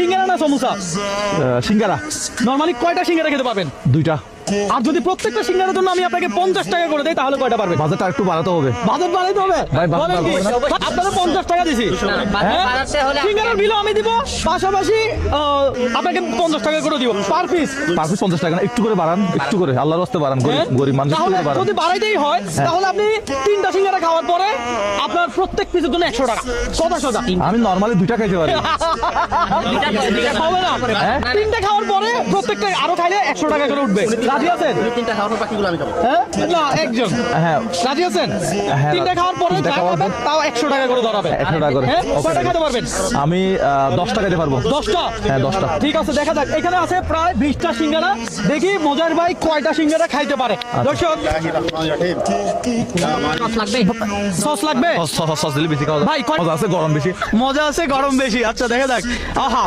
সিঙ্গারা না সমোসা? সিঙ্গারা। নরমালি কয়টা সিঙ্গারা খেতে পারবেন? 2টা। আর যদি প্রত্যেকটা সিঙ্গারার জন্য আমি আপনাকে 50 টাকা করে দেই তাহলে কয়টা পারবেন? বাজেটটা একটু বাড়াতে হবে। বাজেট বাড়াইতে হবে? ভাই, বাজেট বলেন কি? বাড়াবো না। আপনারা 50 টাকা দিছি, সিঙ্গারার বিলও আমি দিব, পাশাপাশি আপনাকে 50 টাকা করে দিব পার পিস। পার পিস 50 টাকা না, একটু করে বাড়ান, একটু করে আল্লাহর রাস্তে বাড়ান, গরিব মানুষ একটু তাহলে করে বাড়ান। যদি বাড়াইতেই হয় তাহলে আপনি 3টা সিঙ্গারা খাওয়ার পরে আপনার প্রত্যেক পিসের জন্য 100 টাকা। কথা সোজা। আমি নরমালি 2টা খাইতে পারি। হবে না? 3টা খাওয়ার পরে প্রত্যেকটা আরো খাইলে 100 টাকা করে উঠবে। রাজি আছেন? 3টা খাওয়ার পর বাকিগুলো আমি খাবো। হ্যাঁ না, একজন। হ্যাঁ, রাজি আছেন? হ্যাঁ, 3টা খাওয়ার পরে 3টা যা খাওয়ার খাবেন তাও 100 টাকা করে ধরাবে। 100 টাকা করে। হ্যাঁ, Okay. কয়টা খেতে পারবেন? আমি 10টা খাইতে পারবো। 10টা? হ্যাঁ, 10টা। ঠিক আছে, দেখা যাক। এখানে আছে প্রায় 20টা সিঙ্গারা। দেখি মজার ভাই কয়টা সিঙ্গারা খাইতে পারে। দর্শক, সস লাগবে? সস দিলে বেশি খাওয়া যায়। ভাই, মজা আছে, গরম বেশি। মজা আছে, গরম বেশি। আচ্ছা, দেখা যাক। আহা।